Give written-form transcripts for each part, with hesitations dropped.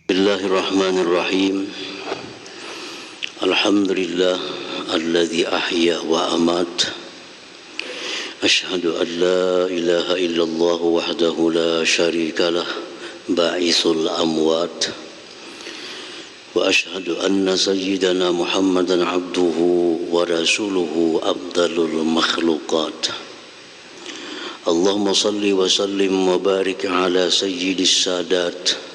Bismillahirrahmanirrahim. Alhamdulillah alladzi ahya wa amat. Asyhadu an la ilaha illallah wahdahu la syarikalah ba'isul amwat. Wa asyhadu anna sayyidana Muhammadan abduhu wa rasuluhu afdalul makhluqat. Allahumma salli wa sallim wa barik ala sayyidis sadat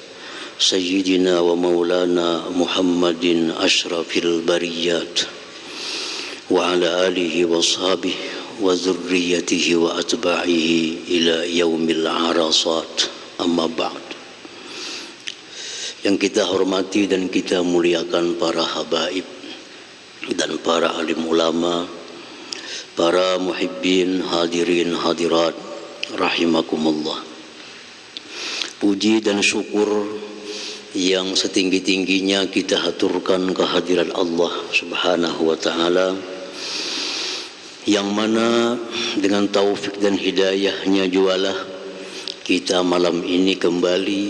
Sayyidina wa maulana Muhammadin ashrafil bariyat wa ala alihi wa ashabihi wa zurriyatihi wa atba'ihi ila yaumil arasat, amma ba'd. Yang kita hormati dan kita muliakan para habaib dan para alim ulama, para muhibbin, hadirin hadirat rahimakumullah. Puji dan syukur yang setinggi-tingginya kita haturkan kehadiran Allah Subhanahu wa ta'ala, yang mana dengan taufik dan hidayahnya jualah kita malam ini kembali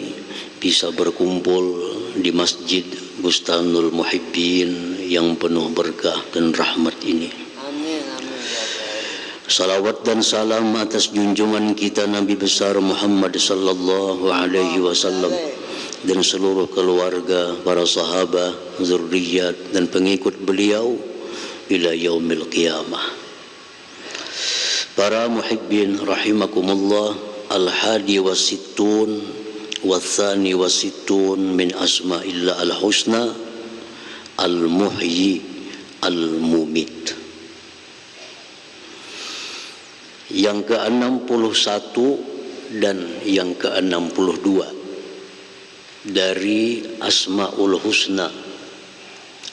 bisa berkumpul di Masjid Bustanul Muhibbin yang penuh berkah dan rahmat ini. Salawat dan salam atas junjungan kita Nabi besar Muhammad sallallahu alaihi wasallam dan seluruh keluarga, para sahabat, zurriyat dan pengikut beliau ila yaumil qiyamah. Para muhibbin rahimakumullah, al-hadi wa sittun wa thani wa sittun min asma'illah al-husna al-muhyi al-mumit. Yang ke-61 dan yang ke-62 dari Asmaul Husna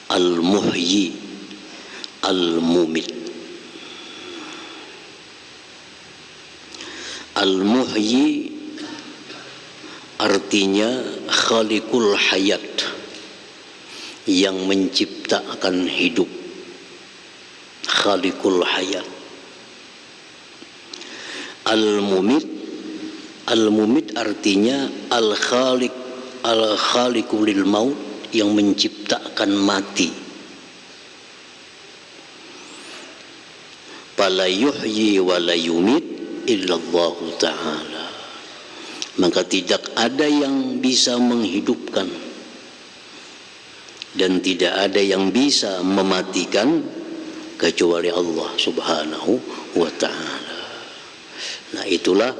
Al-Muhyi Al-Mumit. Al-Muhyi artinya Khaliqul Hayat, yang menciptakan hidup. Khaliqul Hayat. Al-Mumit, Al-Mumit artinya Al-Khaliq, Al-Khaliqu lil maut, yang menciptakan mati. Fala yuhyi wa la yumit illallahu ta'ala. Maka tidak ada yang bisa menghidupkan dan tidak ada yang bisa mematikan kecuali Allah Subhanahu wa ta'ala. Nah, itulah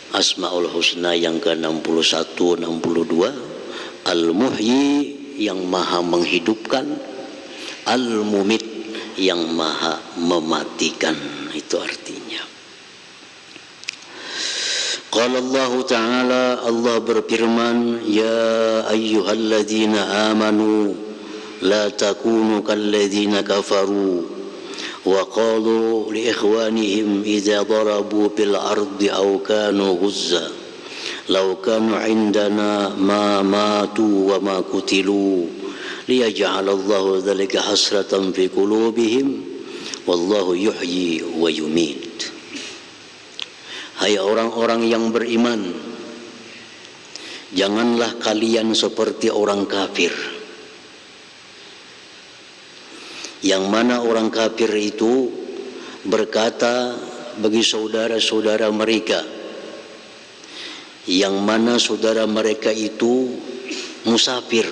Asmaul Husna yang ke-61, 62. Al-Muhyi, yang maha menghidupkan. Al-Mumit, yang maha mematikan. Itu artinya. Qala Allah Ta'ala, Allah berfirman, Ya ayyuhalladzina amanu la takunu kalladzina kafaru وقالوا لإخوانهم إذا ضربوا في الأرض أو كانوا غزا لو كانوا عندنا ما ماتوا وما قتلوا ليجعل الله ذلك حسرة في قلوبهم والله يحيي ويميت. Hai orang-orang yang beriman, janganlah kalian seperti orang kafir, yang mana orang kafir itu berkata bagi saudara-saudara mereka, yang mana saudara mereka itu musafir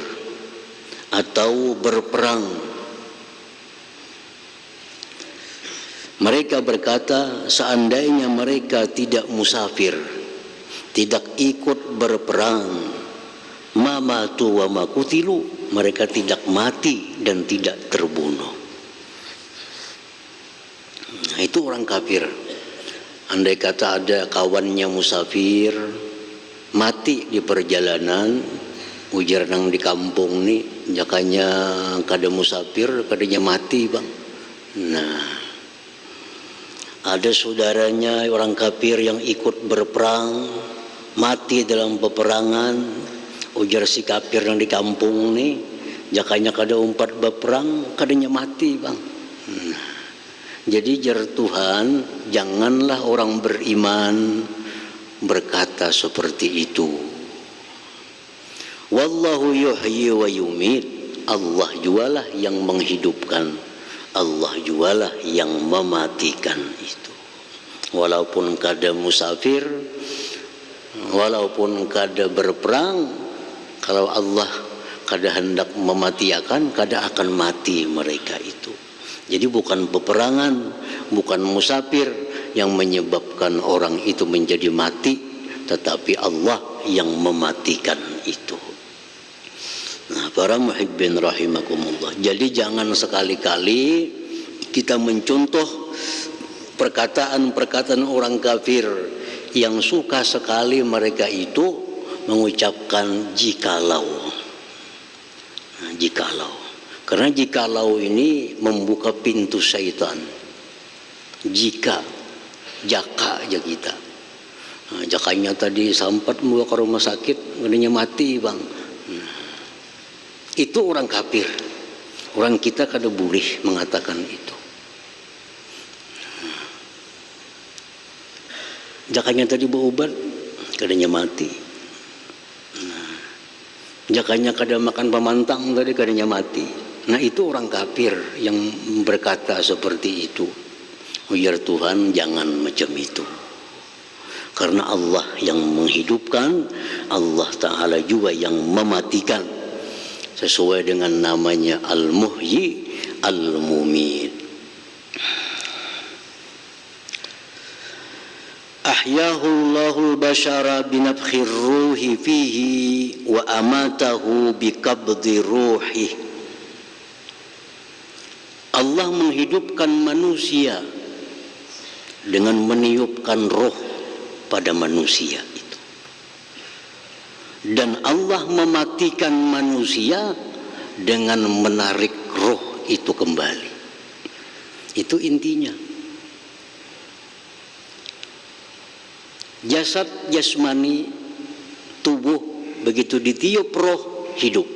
atau berperang. Mereka berkata, seandainya mereka tidak musafir, tidak ikut berperang, ma matu wa ma qutilu, mereka tidak mati dan tidak terbunuh. Nah, itu orang kafir. Andai kata ada kawannya musafir, mati di perjalanan, ujar nang di kampung nih, jakanya kada musafir, kadanya mati bang. Nah, ada saudaranya orang kafir yang ikut berperang, mati dalam peperangan, ujar si kafir nang di kampung nih, jakanya kada umpat berperang, kadanya mati bang. Nah, jadi jar Tuhan, janganlah orang beriman berkata seperti itu. Wallahu yuhyi wa yumit. Allah jualah yang menghidupkan, Allah jualah yang mematikan itu. Walaupun kada musafir, walaupun kada berperang, kalau Allah kada hendak mematiakan, kada akan mati mereka itu. Jadi bukan peperangan, bukan musafir yang menyebabkan orang itu menjadi mati, tetapi Allah yang mematikan itu. Nah, para muhibbin rahimakumullah. Jadi jangan sekali-kali kita mencontoh perkataan-perkataan orang kafir yang suka sekali mereka itu mengucapkan jikalau. Nah, jikalau. Karena jikalau ini membuka pintu syaitan. Jika, jaka aja kita. Nah, jakanya tadi sampat mau ke rumah sakit, adanya mati bang. Itu orang kafir. Orang kita kada boleh mengatakan itu. Jakanya tadi berobat, kadanya mati. Jakanya kada makan pamantang tadi, kadanya mati. Nah itu orang kafir yang berkata seperti itu. Ya Tuhan, jangan macam itu. Karena Allah yang menghidupkan, Allah Ta'ala juga yang mematikan. Sesuai dengan namanya Al-Muhyi Al-Mumit. Ahyahullahu al-bashara binafkhir ruhi fihi wa amatahu biqabdi ruhi. Allah menghidupkan manusia dengan meniupkan roh pada manusia itu. Dan Allah mematikan manusia dengan menarik roh itu kembali. Itu intinya. Jasad jasmani tubuh begitu ditiup roh hidup.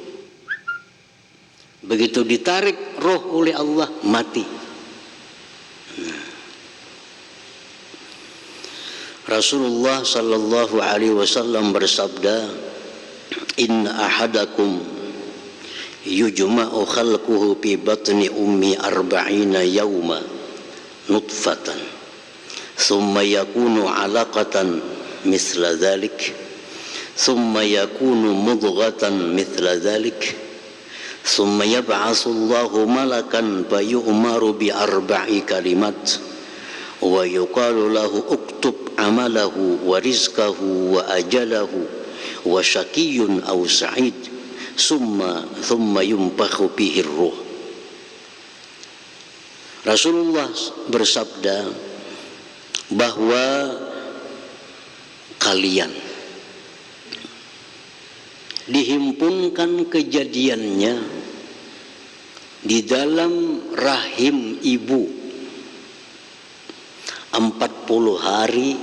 Begitu ditarik roh oleh Allah mati. Rasulullah sallallahu alaihi wasallam bersabda, "Inna ahadakum yujma'u khalquhu fi batni ummi 40 yawma nutfatan thumma yakunu 'alaqatan mithla dhalik thumma yakunu mudghatan mithla dhalik thumma yab'atsu Allahu malakan fayu'maru bi 4 kalimat wa yuqalu lahu uktub amalahu wa rizqahu wa ajalahu wa syakiyun aw sa'id thumma yumpakhu bihi ruh." Rasulullah bersabda bahwa kalian dihimpunkan kejadiannya di dalam rahim ibu 40 hari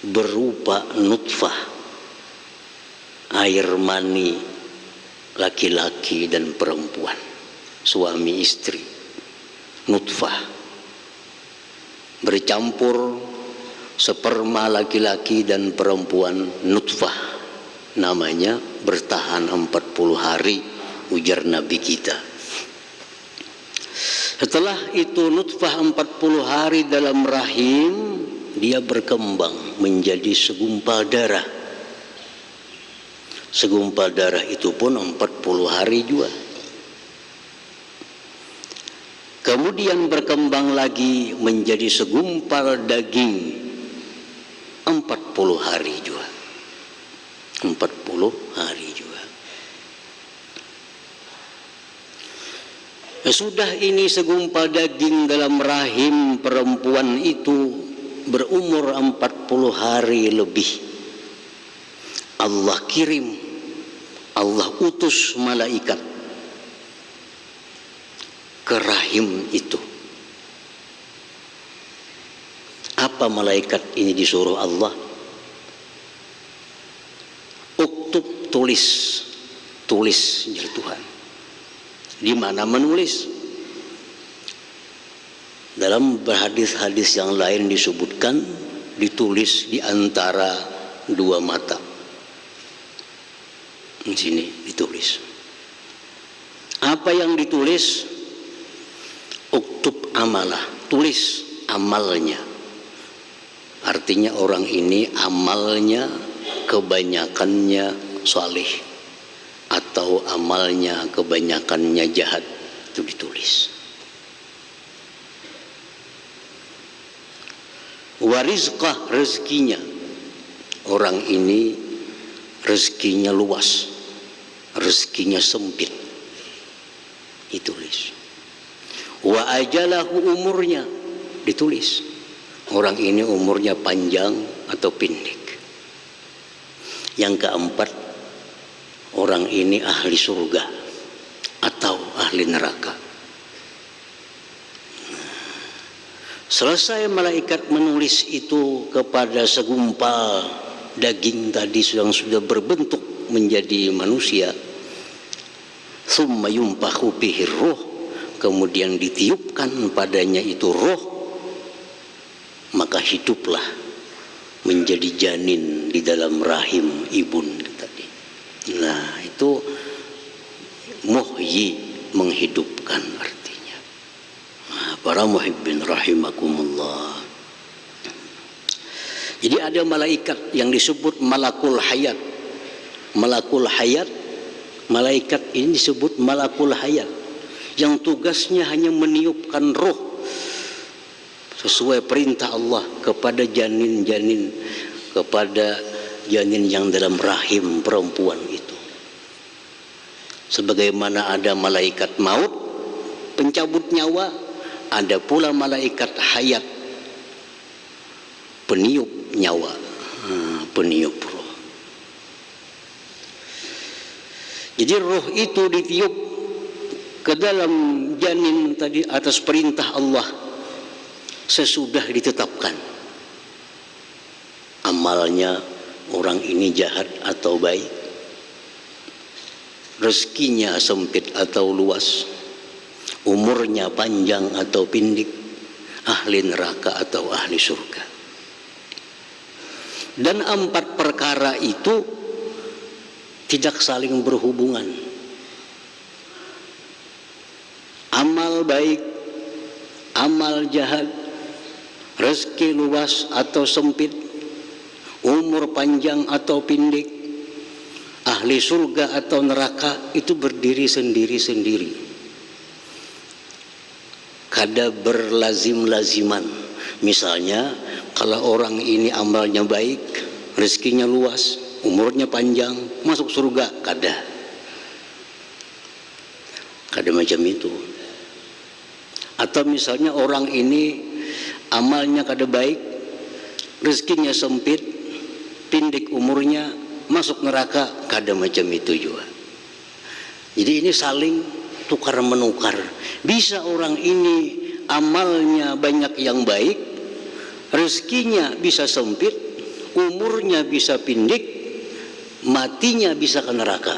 berupa nutfah, air mani laki-laki dan perempuan, suami istri. Nutfah bercampur sperma laki-laki dan perempuan, nutfah namanya, bertahan 40 hari, ujar Nabi kita. Setelah itu nutfah 40 hari dalam rahim, dia berkembang menjadi segumpal darah. Segumpal darah itu pun 40 hari juga. Kemudian berkembang lagi menjadi segumpal daging 40 hari juga. 40 hari juga. Sudah ini segumpal daging dalam rahim perempuan itu berumur 40 hari lebih. Allah kirim, Allah utus malaikat ke rahim itu. Apa malaikat ini disuruh Allah? Uktub, tulis. Tulis, ya Tuhan. Di mana menulis? Dalam hadis-hadis yang lain disebutkan ditulis di antara dua mata. Di sini ditulis. Apa yang ditulis? Uktub amalah, tulis amalnya. Artinya orang ini amalnya kebanyakannya salih atau amalnya kebanyakannya jahat, itu ditulis. Warizqah, rezekinya. Orang ini rezekinya luas, rezekinya sempit, ditulis. Wa ajalahu, umurnya, ditulis. Orang ini umurnya panjang atau pendek. Yang keempat, orang ini ahli surga atau ahli neraka. Selesai malaikat menulis itu kepada segumpal daging tadi yang sudah berbentuk menjadi manusia, summa yumpakhu bihi ruh, kemudian ditiupkan padanya itu roh, maka hiduplah menjadi janin di dalam rahim ibun tadi. Nah, itu muhyi, menghidupkan artinya. Para muhibbin rahimakumullah. Jadi ada malaikat yang disebut malakul hayat. Malakul hayat, malaikat ini disebut malakul hayat, yang tugasnya hanya meniupkan roh sesuai perintah Allah kepada janin-janin, kepada janin yang dalam rahim perempuan itu. Sebagaimana ada malaikat maut, pencabut nyawa, ada pula malaikat hayat, peniup nyawa, peniup roh. Jadi roh itu ditiup ke dalam janin tadi atas perintah Allah sesudah ditetapkan amalnya orang ini jahat atau baik, rezekinya sempit atau luas, umurnya panjang atau pendek, ahli neraka atau ahli surga. Dan 4 perkara itu tidak saling berhubungan. Amal baik, amal jahat, rezeki luas atau sempit, umur panjang atau pendek, ahli surga atau neraka, itu berdiri sendiri-sendiri. Kada berlazim-laziman. Misalnya kalau orang ini amalnya baik, rezekinya luas, umurnya panjang, masuk surga, kada macam itu. Atau misalnya orang ini amalnya kada baik, rezekinya sempit, pendek umurnya, masuk neraka, kada macam itu juga. Jadi ini saling tukar menukar. Bisa orang ini amalnya banyak yang baik, rezekinya bisa sempit, umurnya bisa pendek, matinya bisa ke neraka.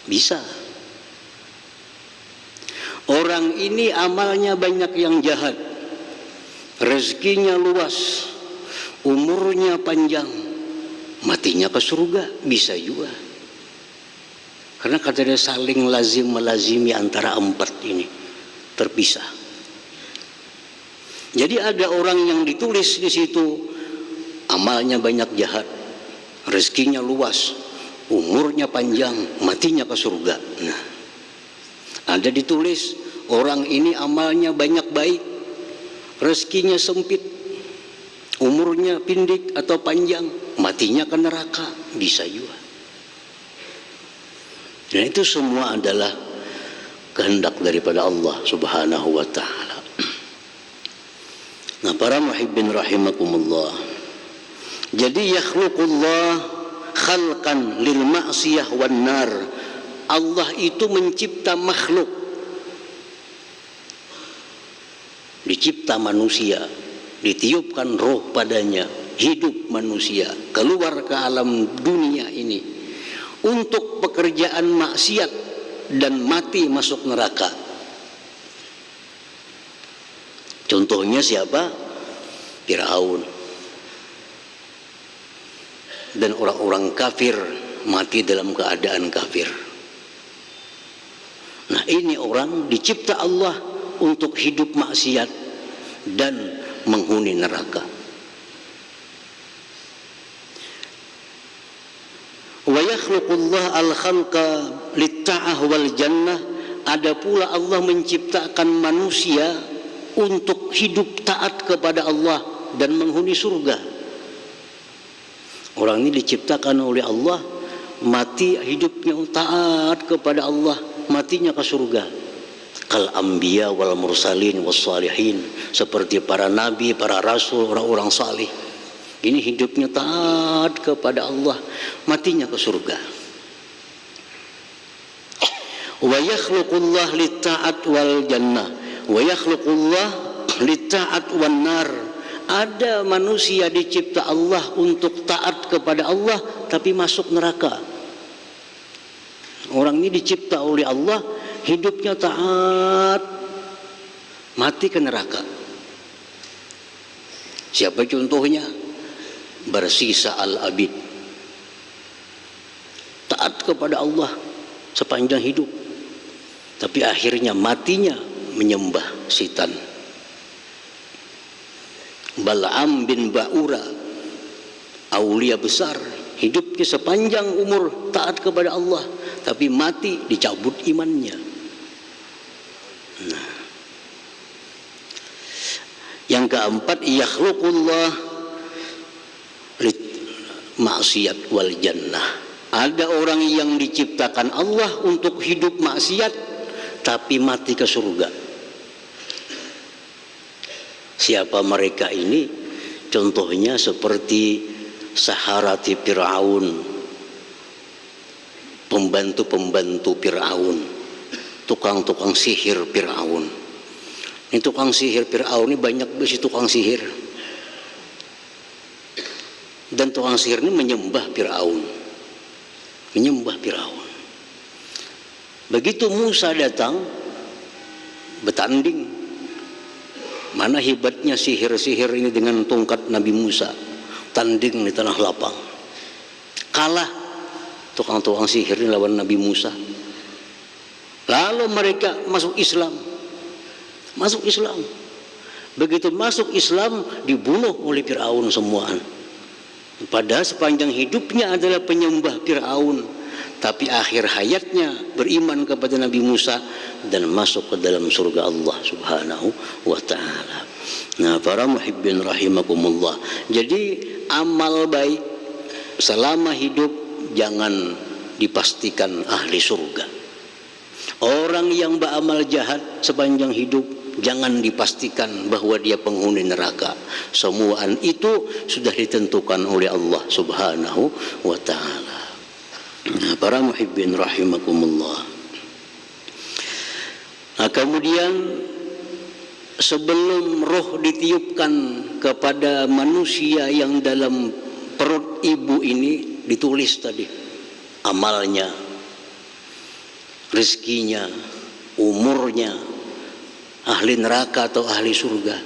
Bisa. Orang ini amalnya banyak yang jahat, rezekinya luas, umurnya panjang, matinya ke surga, bisa juga. Karena katanya saling lazim melazimi antara 4 ini, terpisah. Jadi ada orang yang ditulis di situ amalnya banyak jahat, rezekinya luas, umurnya panjang, matinya ke surga. Nah, ada ditulis orang ini amalnya banyak baik, rezekinya sempit, umurnya pendek atau panjang, matinya ke neraka, bisa juga. Dan itu semua adalah kehendak daripada Allah Subhanahu wa ta'ala. Nah, para muhibbin rahimakumullah, jadi yakhluqullah khalqan lil ma'siyah wan nar. Allah itu mencipta makhluk, dicipta manusia, ditiupkan roh padanya, hidup manusia, keluar ke alam dunia ini untuk pekerjaan maksiat dan mati masuk neraka. Contohnya siapa? Firaun dan orang-orang kafir mati dalam keadaan kafir. Nah, ini orang dicipta Allah untuk hidup maksiat dan menghuni neraka. Wa yakhluqullah al-khalqa lit-ta'ah wal jannah. Ada pula Allah menciptakan manusia untuk hidup taat kepada Allah dan menghuni surga. Orang ini diciptakan oleh Allah, mati hidupnya taat kepada Allah, matinya ke surga. Kal anbiya wal mursalin was salihin, seperti para nabi, para rasul, orang-orang salih. Ini hidupnya taat kepada Allah, matinya ke surga. Wa yakhluqullah lit-ta'at wal jannah wa yakhluqullah lit-ta'at wan nar. Ada manusia dicipta Allah untuk taat kepada Allah tapi masuk neraka. Orang ini dicipta oleh Allah, hidupnya taat, mati ke neraka. Siapa contohnya? Bersisa al-abid, taat kepada Allah sepanjang hidup, tapi akhirnya matinya menyembah setan. Bal'am bin Ba'ura, aulia besar, hidupnya sepanjang umur taat kepada Allah, tapi mati dicabut imannya. Nah, yang keempat, yakhluqullah maksiat wal jannah. Ada orang yang diciptakan Allah untuk hidup maksiat tapi mati ke surga. Siapa mereka ini? Contohnya seperti saharati Fir'aun, pembantu-pembantu Fir'aun, tukang-tukang sihir Fir'aun. Ini tukang sihir Fir'aun ini banyak besi tukang sihir. Dan tukang sihir ini menyembah Fir'aun. Menyembah Fir'aun. Begitu Musa datang bertanding, mana hebatnya sihir-sihir ini dengan tongkat Nabi Musa, tanding di tanah lapang. Kalah tukang-tukang sihir ini lawan Nabi Musa. Lalu mereka masuk Islam. Masuk Islam. Begitu masuk Islam dibunuh oleh Fir'aun semua. Padahal sepanjang hidupnya adalah penyembah Fir'aun, tapi akhir hayatnya beriman kepada Nabi Musa dan masuk ke dalam surga Allah Subhanahu wa ta'ala. Nah, para muhibbin rahimakumullah, jadi amal baik selama hidup jangan dipastikan ahli surga. Orang yang beramal jahat sepanjang hidup jangan dipastikan bahwa dia penghuni neraka. Semua itu sudah ditentukan oleh Allah Subhanahu wa ta'ala. Nah, para muhibbin rahimakumullah. Nah, kemudian sebelum roh ditiupkan kepada manusia yang dalam perut ibu ini, ditulis tadi amalnya, rezekinya, umurnya, ahli neraka atau ahli surga,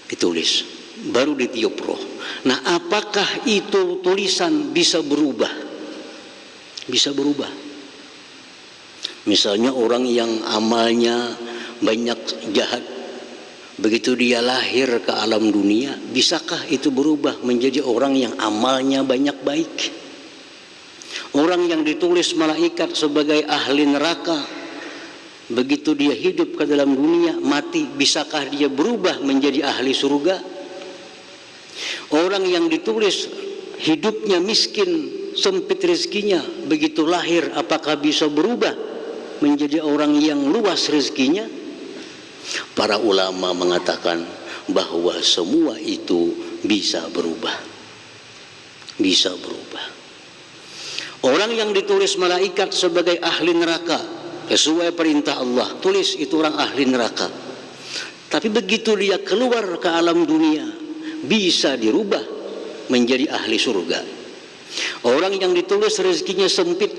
ditulis, baru ditiup roh. Nah, apakah itu tulisan bisa berubah? Bisa berubah. Misalnya orang yang amalnya banyak jahat, begitu dia lahir ke alam dunia, bisakah itu berubah menjadi orang yang amalnya banyak baik? Orang yang ditulis malaikat sebagai ahli neraka, begitu dia hidup ke dalam dunia, mati, bisakah dia berubah menjadi ahli surga? Orang yang ditulis hidupnya miskin, sempit rezekinya, begitu lahir apakah bisa berubah menjadi orang yang luas rezekinya? Para ulama mengatakan bahwa semua itu bisa berubah. Bisa berubah. Orang yang ditulis malaikat sebagai ahli neraka, sesuai perintah Allah, tulis itu orang ahli neraka. Tapi begitu dia keluar ke alam dunia, bisa dirubah menjadi ahli surga. Orang yang ditulis rezekinya sempit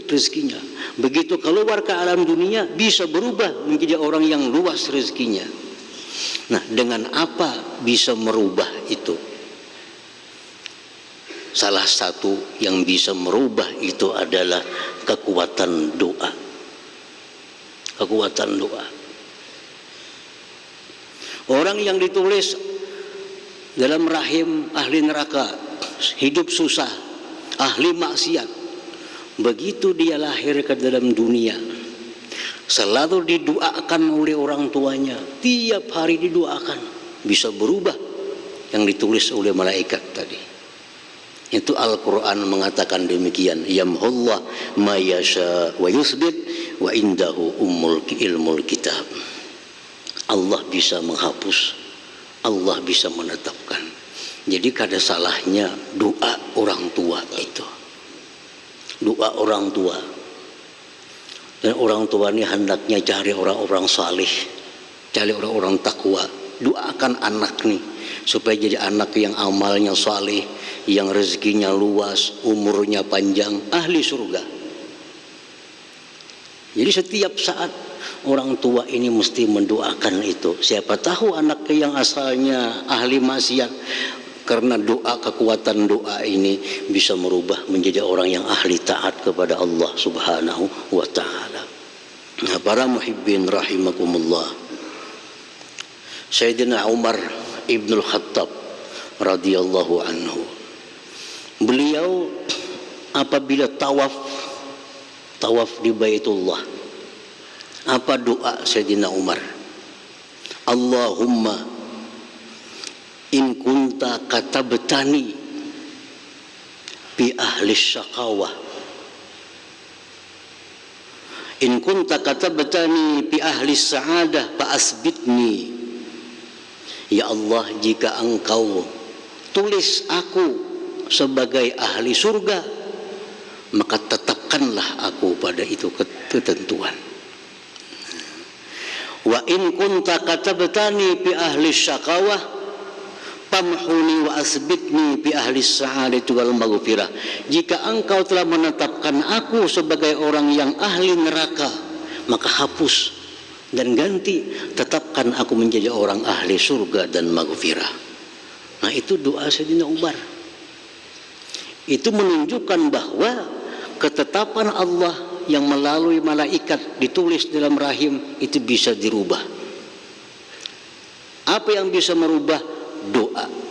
rezekinya, begitu keluar ke alam dunia bisa berubah menjadi orang yang luas rezekinya. Nah, dengan apa bisa merubah itu? salah satu yang bisa merubah itu adalah kekuatan doa. Kekuatan doa. Orang yang ditulis dalam rahim ahli neraka, hidup susah, ahli maksiat, begitu dia lahir ke dalam dunia, selalu didoakan oleh orang tuanya, tiap hari didoakan, bisa berubah yang ditulis oleh malaikat tadi. Itu Al-Quran mengatakan demikian, yamhullah ma yasha wa yusbit wa indahu ilmul kitab. Allah bisa menghapus, Allah bisa menetapkan. Jadi kada salahnya doa orang tua itu. Doa orang tua. Dan orang tua ini hendaknya cari orang-orang saleh, cari orang-orang takwa. Doakan anak nih supaya jadi anak yang amalnya saleh, yang rezekinya luas, umurnya panjang, ahli surga. Jadi setiap saat orang tua ini mesti mendoakan itu. Siapa tahu anaknya yang asalnya ahli maksiat, karena doa, kekuatan doa ini bisa merubah menjadi orang yang ahli taat kepada Allah Subhanahu wa ta'ala. Nah, para muhibbin rahimakumullah, Sayyidina Umar Ibnul Khattab radhiyallahu anhu, beliau apabila tawaf di Baitullah, apa doa Sayyidina Umar? Allahumma in kunta katabtani bi ahli syaqawah, in kunta katabtani bi ahli sa'adah fa asbitni. Ya Allah, jika engkau tulis aku sebagai ahli surga, maka tetapkanlah aku pada itu ketentuan. Wa in kunta katabtani bi ahli syaqawah famhuni wa asbitni bi ahli sa'adati wal maghfirah. Jika engkau telah menetapkan aku sebagai orang yang ahli neraka, maka hapus dan ganti, tetapkan aku menjadi orang ahli surga dan maghfirah. Nah, itu doa Sayyidina Umar. Itu menunjukkan bahwa ketetapan Allah yang melalui malaikat ditulis dalam rahim itu bisa dirubah. Apa yang bisa merubah? Doa.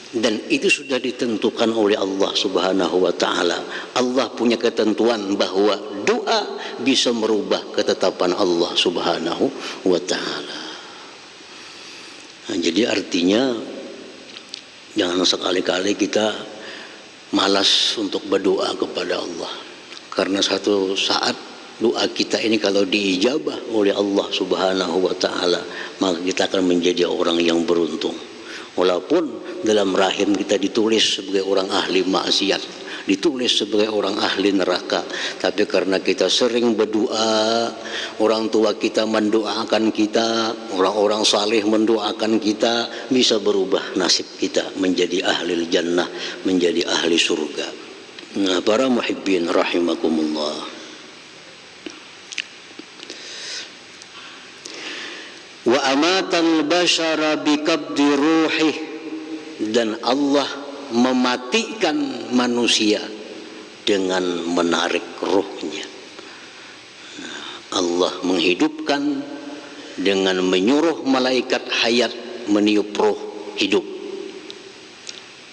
Dan itu sudah ditentukan oleh Allah Subhanahu wa ta'ala. Allah punya ketentuan bahwa doa bisa merubah ketetapan Allah Subhanahu wa ta'ala. Nah, jadi artinya jangan sekali-kali kita malas untuk berdoa kepada Allah, karena satu saat doa kita ini kalau diijabah oleh Allah Subhanahu wa ta'ala, maka kita akan menjadi orang yang beruntung. Walaupun dalam rahim kita ditulis sebagai orang ahli maksiat, ditulis sebagai orang ahli neraka, tapi karena kita sering berdoa, orang tua kita mendoakan kita, orang-orang saleh mendoakan kita, bisa berubah nasib kita menjadi ahli jannah, menjadi ahli surga. Nah, para muhibbin rahimakumullah, wa amatal bashara bikabdi ruhih, dan Allah mematikan manusia dengan menarik ruhnya. Allah menghidupkan dengan menyuruh malaikat hayat meniup ruh hidup,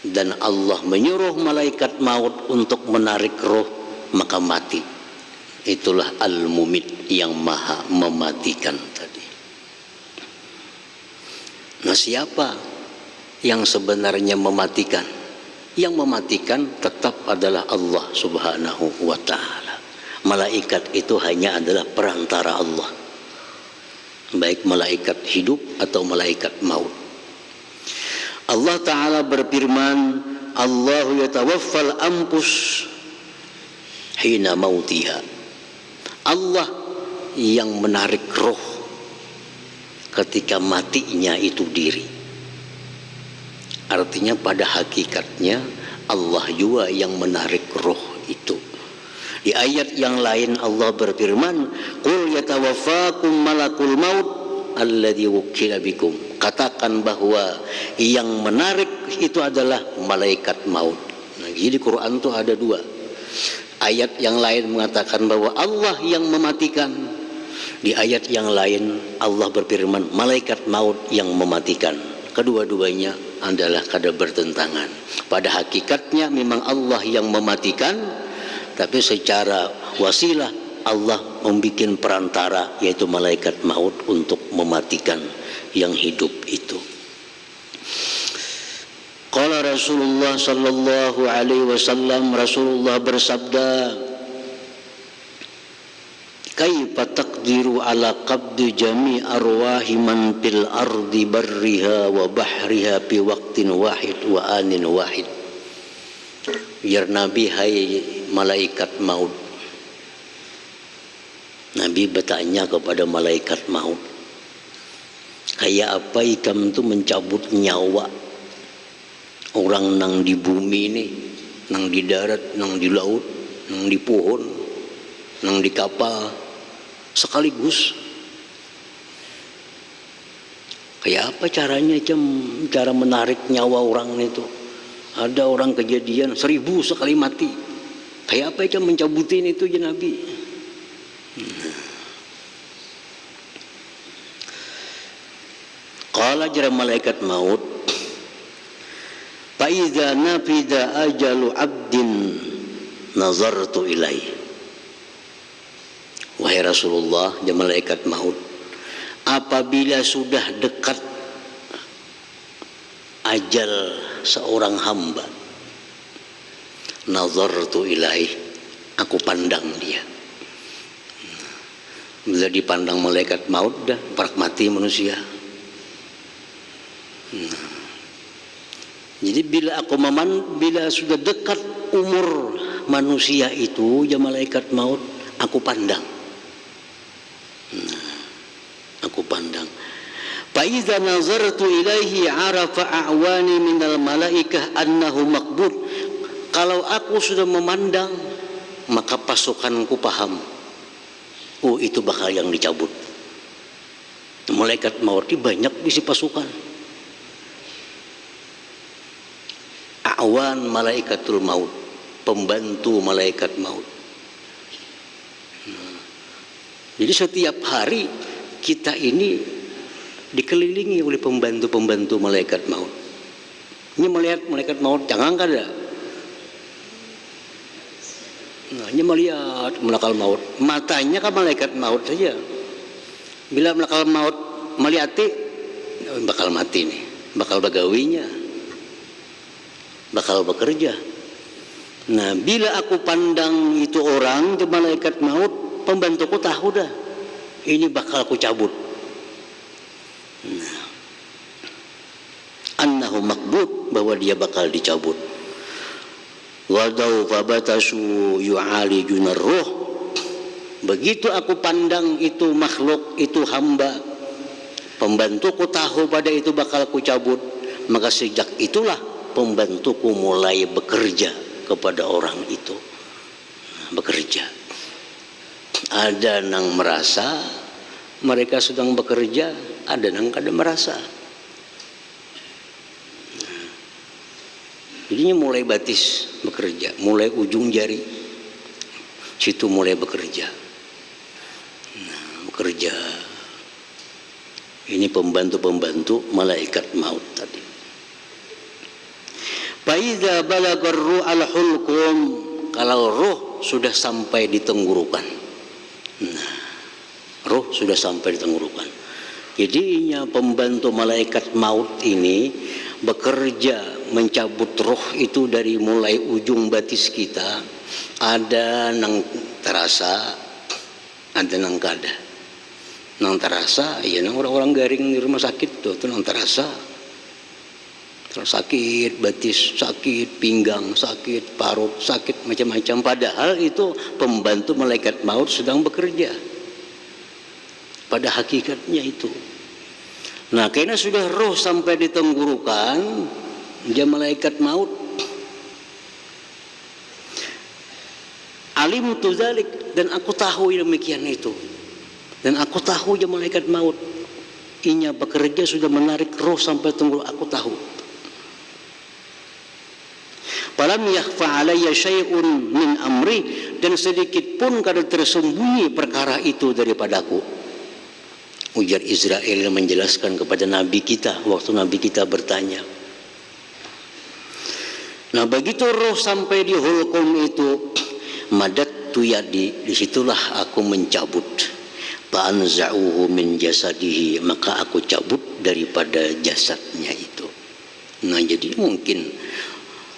dan Allah menyuruh malaikat maut untuk menarik ruh, maka mati. Itulah Al-Mumit, yang maha mematikan tadi. Nah, siapa yang sebenarnya mematikan? Yang mematikan tetap adalah Allah Subhanahu wa ta'ala. Malaikat itu hanya adalah perantara Allah, baik malaikat hidup atau malaikat maut. Allah Ta'ala berfirman, Allahu yatawaffal anfus hina mautiha. Allah yang menarik roh ketika matinya itu diri. Artinya pada hakikatnya Allah juga yang menarik roh itu. Di ayat yang lain Allah berfirman, qul yatawaffakum malakul maut alladzi wukila bikum. Katakan bahwa yang menarik itu adalah malaikat maut. Nah, Jadi Quran itu ada dua. Ayat yang lain mengatakan bahwa Allah yang mematikan. Di ayat yang lain Allah berfirman malaikat maut yang mematikan. Kedua-duanya adalah kada bertentangan. Pada hakikatnya memang Allah yang mematikan, tapi secara wasilah Allah membuat perantara yaitu malaikat maut untuk mematikan yang hidup itu. Qala Rasulullah sallallahu alaihi wasallam, Rasulullah bersabda, kaifa taqdiru ala qabdi jami' arwahi man fil ardi barriha wa bahriha fi waqtin wahid wa anin wahid. Ya Nabi, hai malaikat maut. Nabi bertanya kepada malaikat maut, kayak apa ikam itu mencabut nyawa orang nang di bumi ini, nang di darat, nang di laut, nang di pohon, nang di kapal sekaligus. Kayak apa caranya cara menarik nyawa orang itu? Ada orang kejadian 1000 sekali mati. Kayak apa mencabutin itu ya Nabi? Qala jara malaikat maut, fa idza nafida ajalu abdin nazartu ilaihi. Wahai Rasulullah, ya malaikat maut, apabila sudah dekat ajal seorang hamba, nazartu ilaihi, aku pandang dia. Bila dipandang malaikat maut dah parak mati manusia. Jadi bila sudah dekat umur manusia itu, ya malaikat maut aku pandang. Aku pandang. Fa idza nazartu ilaihi arafa a'wani minal malaikah annahu maqbud. Kalau aku sudah memandang, maka pasukanku paham, oh itu bakal yang dicabut. Malaikat maut ini banyak isi pasukan. Awan malaikatul maut, pembantu malaikat maut. Jadi setiap hari kita ini dikelilingi oleh pembantu-pembantu malaikat maut. Ini melihat malaikat maut jangan kada. Nah, ini melihat malaikat maut, matanya kan malaikat maut saja. Bila malaikat maut melihati, bakal mati nih, bakal bagawinya, bakal bekerja. Nah, bila aku pandang itu orang, itu malaikat maut, pembantuku tahu dah, ini bakal aku cabut. Nah, annahu maqbud, bahwa dia bakal dicabut. Wadau fabatasu yu'alijuna ruh. Begitu aku pandang itu makhluk, itu hamba, pembantuku tahu pada itu bakal aku cabut, maka sejak itulah pembantuku mulai bekerja kepada orang itu. Bekerja. Ada yang merasa mereka sedang bekerja, ada yang kada merasa. Jadinya mulai batis bekerja, mulai ujung jari situ mulai bekerja. Nah, bekerja. Ini pembantu-pembantu malaikat maut tadi. Faiza balagar ruh al-hulqum, kalau roh sudah sampai di tenggorokan. Nah, roh sudah sampai di tenggorokan. Jadinya pembantu malaikat maut ini bekerja mencabut roh itu dari mulai ujung batis kita. Ada nang terasa, ada nang kada. Nang terasa, ya nang orang-orang garing di rumah sakit tuh nang terasa. Sakit batis, sakit pinggang, sakit parut, sakit macam-macam. Padahal itu pembantu malaikat maut sedang bekerja. Pada hakikatnya itu. Nah, karena sudah roh sampai di tenggorokan, dia malaikat maut. Alim tu zalik, dan aku tahu demikian itu. Dan aku tahu dia malaikat maut. Inya bekerja sudah menarik roh sampai tenggorokan, aku tahu. falam yakhfa alayya syai'un min amri, dan sedikit pun kada tersembunyi perkara itu daripadaku. Ujar Israel menjelaskan kepada Nabi kita waktu Nabi kita bertanya. Nah begitu roh sampai di hulqum itu, madattu yadi, disitulah aku mencabut. Fa'anza'uhu min jasadihi, maka aku cabut daripada jasadnya itu. Nah jadi mungkin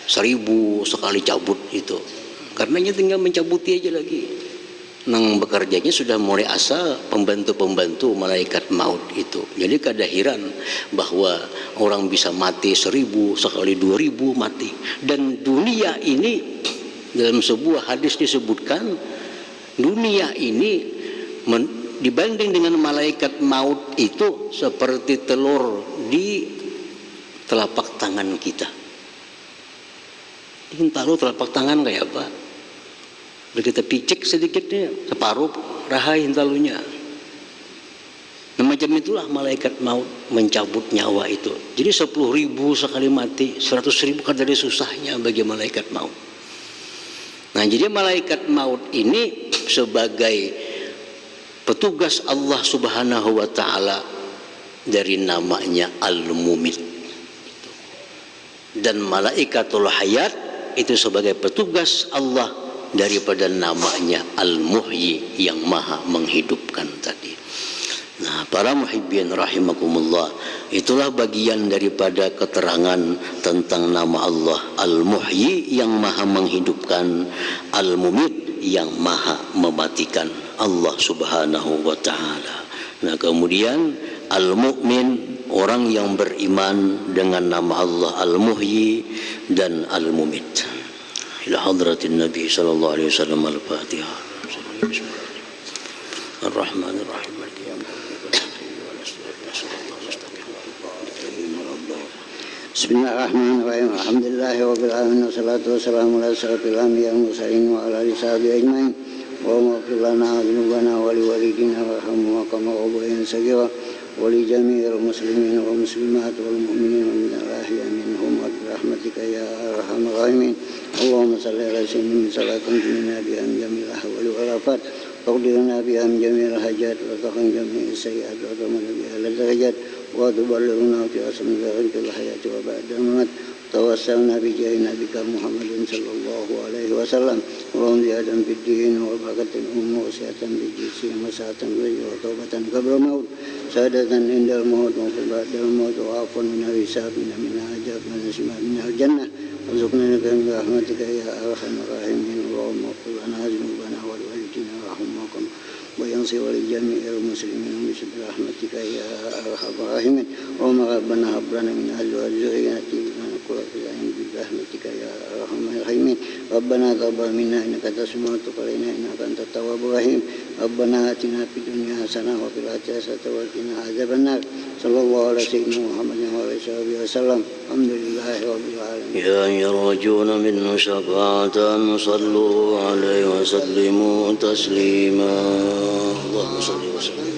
1000 sekali cabut itu, karenanya tinggal mencabuti aja lagi. Nang bekerjanya sudah mulai asa pembantu-pembantu malaikat maut itu. Jadi kada heran bahwa orang bisa mati 1000 sekali 2000 mati. Dan dunia ini dalam sebuah hadis disebutkan, dunia ini dibanding dengan malaikat maut itu seperti telur di telapak tangan kita. Ingin tahu telapak tangan kayak apa? Udah kita picik sedikitnya, separuh rahai hintalunya. Nah, macam itulah malaikat maut mencabut nyawa itu. Jadi 10.000 sekali mati, 100.000 kan dari susahnya bagi malaikat maut. Nah jadi malaikat maut ini sebagai petugas Allah Subhanahu wa ta'ala dari namanya Al-Mumit. Dan malaikatul hayat itu sebagai petugas Allah daripada namanya Al-Muhyi, yang maha menghidupkan tadi. Nah para muhibbin rahimakumullah, itulah bagian daripada keterangan tentang nama Allah Al-Muhyi yang maha menghidupkan, Al-Mumit yang maha mematikan, Allah Subhanahu wa ta'ala. Nah kemudian Al-Mu'min, orang yang beriman dengan nama Allah Al-Muhyi dan Al-Mumit. Ila hadratin Nabi sallallahu alaihi wasallam. Al-Fatihah. Ar-Rahmanir Rahim. Bismillahirrahmanirrahim. Alhamdulillahirabbil alamin, wassalatu wassalamu ala asyrafil anbiya'i wal mursalin wa ala alihi washabihi ajmain. Allahumma ighfir lana wa dhunubana wa liwalidina warhamhum kama rabbayana shaghira wa li jami'il muslimin wal muslimat wal mu'minin min al-ahya'i minhum wa birahmatika ya arhamar rahimin. Allahumma shalli ala sayyidina salatin tunina biha jamil ahwali wal afat taqdirna biha jamil hajat wa taqin jamil sayyi'at wa tamana biha al-darajat wa tuballighuna fi asmi dhalika al-hayati wa ba'da al-mamat. Tawassalna bi jahi nabika Muhammadin sallallahu alaihi wasallam. Allahumma ziyadan fid din wa barakatan umur sihatan bi jisi masatan wa taubatan qabla maut, sadatan indal maut wa ba'dal maut, wa afwan min al-hisab min ajab min al-sima min al-jannah. Warzuqna min rahmatika ya arhamar rahimin. Allahumma ighfir lana dhunubana wa liwalidina warhamhum wa yaghfir li jami'il muslimin bi rahmatika ya arhamar rahimin. Allahumma rabbana hab lana min azwajina qurrata a'yun bi rahmatika ya arhamar rahimin. Rabbana taqabbal minna innaka antas samiul alim innaka antat tawwabur rahim. Rabbana atina fid dunya hasanah wa fil akhirati hasanah wa qina adzabannar. Sallallahu alaihi sayyidina Muhammadin wa alihi wasallam. Alhamdulillahi rabbil alamin. Ya yarjuna minhu syafa'atan sallu alaihi wa sallimu taslima. Allahumma shalli wa sallim.